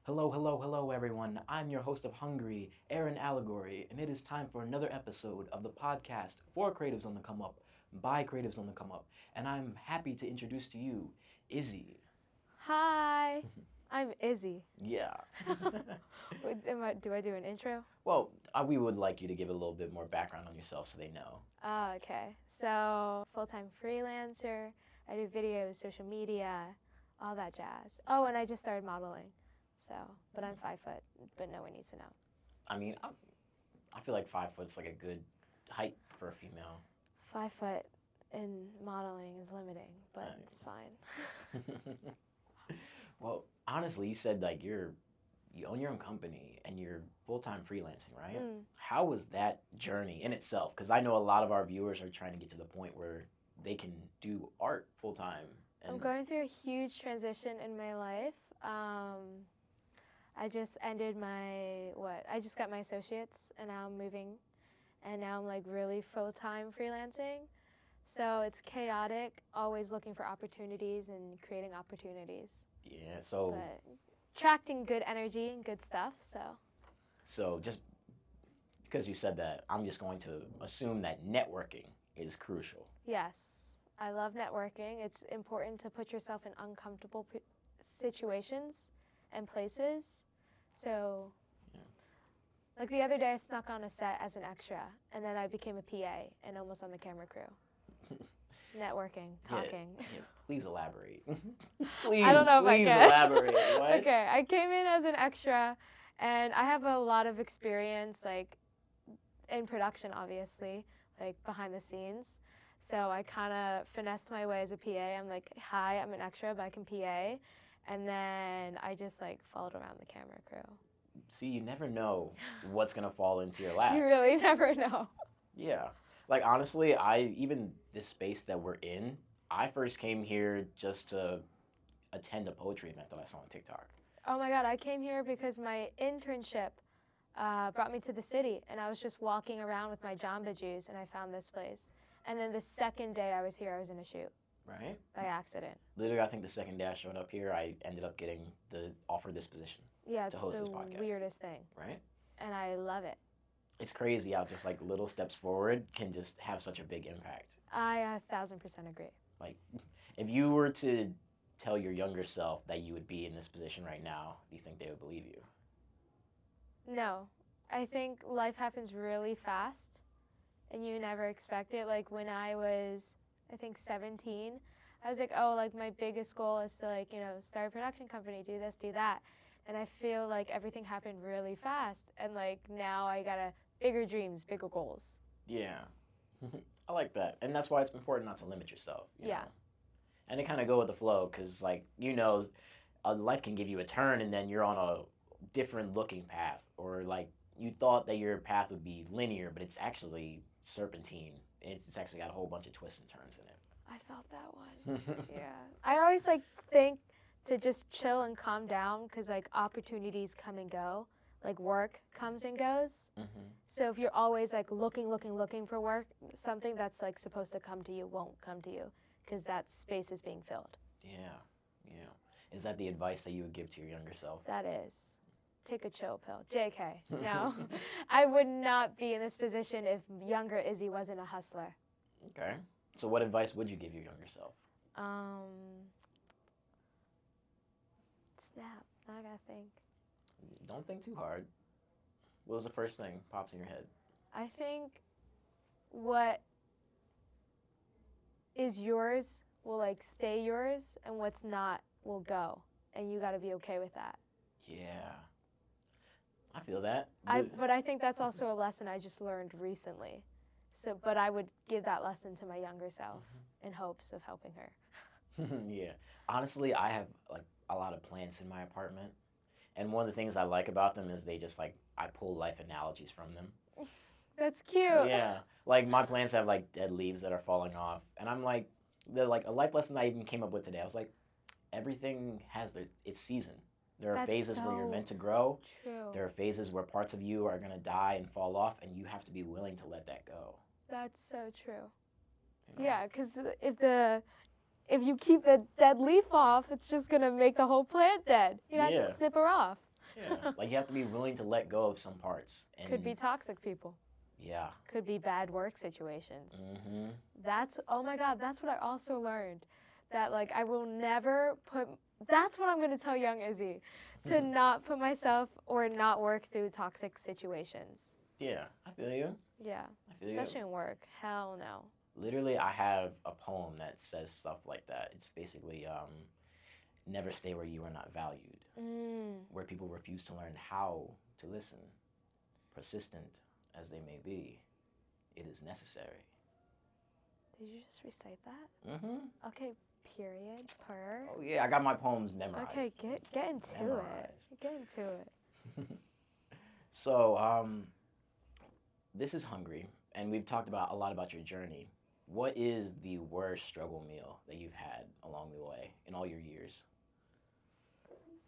Hello, hello, hello, everyone. I'm your host of Hungry, Aaron Allegory, and it is time for another episode of the podcast for Creatives on the Come Up, by Creatives on the Come Up. And I'm happy to introduce to you Izzy. Hi, I'm Izzy. Yeah. Do I do an intro? Well, we would like you to give a little bit more background on yourself so they know. Oh, okay. So, full-time freelancer. I do videos, social media, all that jazz. Oh, and I just started modeling. So, but I'm 5 foot, but no one needs to know. I mean, I feel like 5 foot's like a good height for a female. 5 foot in modeling is limiting, but it's fine. Well, honestly, you said like you own your own company and you're full-time freelancing, right? How was that journey in itself? Because I know a lot of our viewers are trying to get to the point where they can do art full-time. I'm going through a huge transition in my life. I just ended I just got my associates and now I'm moving and now I'm like really full-time freelancing. So it's chaotic, always looking for opportunities and creating opportunities. Yeah, so... But attracting good energy and good stuff, so... So just because you said that, I'm just going to assume that networking is crucial. Yes, I love networking. It's important to put yourself in uncomfortable situations and places. So, like the other day I snuck on a set as an extra, and then I became a PA and almost on the camera crew. Networking, talking. Yeah, please elaborate. Please, I don't know if I can. Elaborate. What? Okay, I came in as an extra, and I have a lot of experience, like, in production, obviously, like, behind the scenes. So I kind of finessed my way as a PA. I'm like, hi, I'm an extra, but I can PA. And then I just, like, followed around the camera crew. See, you never know what's going to fall into your lap. You really never know. Yeah. Like, honestly, even this space that we're in, I first came here just to attend a poetry event that I saw on TikTok. Oh my God, I came here because my internship brought me to the city, and I was just walking around with my Jamba Juice, and I found this place. And then the second day I was here, I was in a shoot. Right? By accident. Literally, I think the second day I showed up here, I ended up getting offered this position. Yeah, to host this podcast. It's the weirdest thing. Right? And I love it. It's crazy how just like little steps forward can just have such a big impact. I 1,000% agree. Like, if you were to tell your younger self that you would be in this position right now, do you think they would believe you? No. I think life happens really fast, and you never expect it. Like, when I was, I think, 17, I was like, oh, like, my biggest goal is to, like, start a production company, do this, do that. And I feel like everything happened really fast, and, like, now I gotta bigger dreams, bigger goals. Yeah. I like that. And that's why it's important not to limit yourself. You Yeah. know? And to kind of go with the flow, because, like, life can give you a turn and then you're on a different looking path. Or, like, you thought that your path would be linear, but it's actually serpentine. It's actually got a whole bunch of twists and turns in it. I felt that one. Yeah. I always, like, think to just chill and calm down because, like, opportunities come and go. Like, work comes and goes. Mm-hmm. So if you're always, like, looking for work, something that's, like, supposed to come to you won't come to you because that space is being filled. Yeah. Is that the advice that you would give to your younger self? That is. Take a chill pill. JK. No. I would not be in this position if younger Izzy wasn't a hustler. Okay. So what advice would you give your younger self? Snap. Now I gotta think. Don't think too hard. What was the first thing pops in your head? I think what is yours will, like, stay yours, and what's not will go. And you gotta be okay with that. Yeah. I feel that. But I think that's also a lesson I just learned recently. But I would give that lesson to my younger self in hopes of helping her. Yeah. Honestly, I have, like, a lot of plants in my apartment. And one of the things I like about them is they just, like, I pull life analogies from them. That's cute. Yeah. Like, my plants have, like, dead leaves that are falling off. And I'm like, they're like a life lesson I even came up with today. I was like, everything has its season. There are phases where you're meant to grow. True. There are phases where parts of you are going to die and fall off, and you have to be willing to let that go. That's so true. You know? Yeah, because if you keep the dead leaf off, it's just going to make the whole plant dead. You have to snip her off. Yeah, like you have to be willing to let go of some parts. And Could be toxic people. yeah. Could be bad work situations. Mm-hmm. Oh my God, that's what I also learned. That like I will never put, that's what I'm going to tell young Izzy, to not put myself or not work through toxic situations. Yeah, I feel you. Yeah, I feel especially you. in work. Hell no. Literally, I have a poem that says stuff like that. It's basically, never stay where you are not valued, where people refuse to learn how to listen. Persistent as they may be, it is necessary. Did you just recite that? Mm-hmm. Okay, period, per. Oh yeah, I got my poems memorized. Okay, get into Memorized. it. Get into it. So, this is Hungry, and we've talked about a lot about your journey. What is the worst struggle meal that you've had along the way in all your years?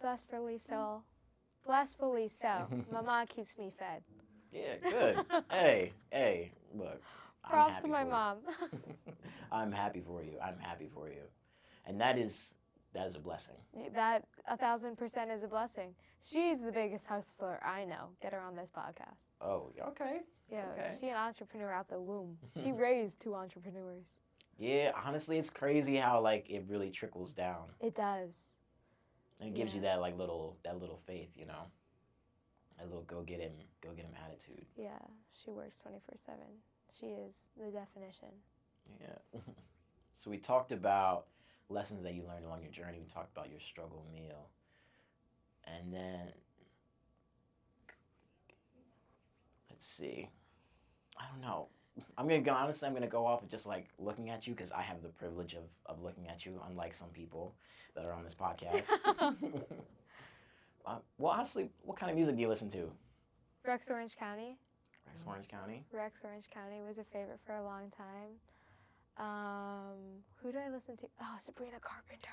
Blissfully so. Blissfully so. My mom keeps me fed. Yeah, good. Hey, look. I'm Props to happy my for you. mom. I'm happy for you. I'm happy for you. And that is a blessing. That 1,000% is a blessing. She's the biggest hustler I know. Get her on this podcast. Oh, okay. Yeah, Okay. she an entrepreneur out the womb. She raised 2 entrepreneurs. Yeah, honestly, it's crazy how like it really trickles down. It does. And it gives you Yeah. that little faith, you know. That little go get him attitude. Yeah, she works 24/7. She is the definition. Yeah. So we talked about lessons that you learned along your journey. We talked about your struggle meal. And then let's see. I don't know. I'm gonna go off of just like looking at you because I have the privilege of looking at you, unlike some people that are on this podcast. Well, honestly, what kind of music do you listen to? Rex Orange County. Rex Orange County. Rex Orange County was a favorite for a long time. Who do I listen to? Oh, Sabrina Carpenter.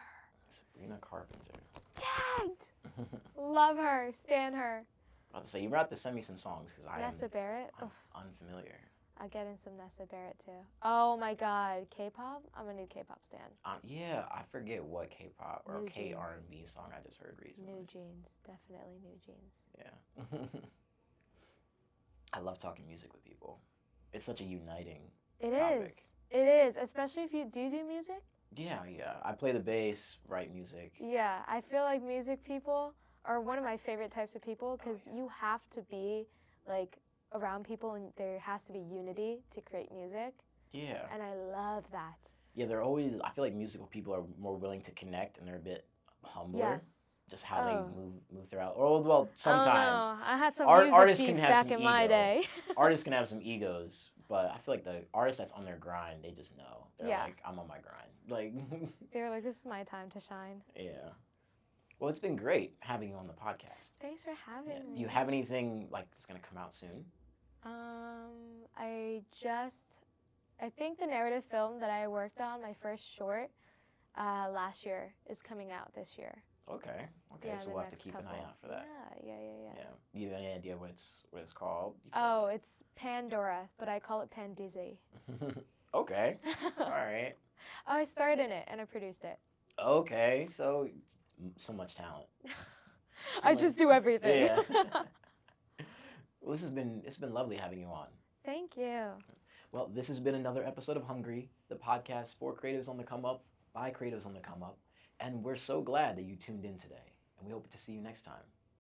Sabrina Carpenter. Gagged! Love her. Stan her. I was to say you might have to send me some songs because Nessa Barrett. I'm unfamiliar. I'll get in some Nessa Barrett too. Oh my God, K-pop. I'm a new K-pop stan. Yeah, I forget what K-pop or New K-R&B song I just heard recently. New Jeans, definitely New Jeans. Yeah. I love talking music with people. It's such a uniting It topic. is. It is, especially if you do music. Yeah. I play the bass, write music. Yeah, I feel like music people are one of my favorite types of people because you have to be like around people and there has to be unity to create music. Yeah. And I love that. Yeah, I feel like musical people are more willing to connect and they're a bit humbler. Yes. Just how they move throughout. Or, well, sometimes. I don't know. I had some Artists music can beef have back some in my ego. day. Artists can have some egos, but I feel like the artist that's on their grind, they just know. They're Yeah. like, I'm on my grind. Like, They were like, this is my time to shine. yeah. Well, it's been great having you on the podcast. Thanks for having me. Do you have anything like that's gonna come out soon? I think the narrative film that I worked on, my first short, last year, is coming out this year. Okay. Yeah, So the we'll have to next keep couple. an eye out for that. Yeah. Do you have any idea what it's called? Oh, it's Pandora, but I call it Pandizzy. Okay. All right. I starred in it and I produced it. Okay. So much talent. I just do everything. Yeah. Well, it's been lovely having you on. Thank you. Well, this has been another episode of Hungry, the podcast for creatives on the come up, by creatives on the come up, and we're so glad that you tuned in today, and we hope to see you next time.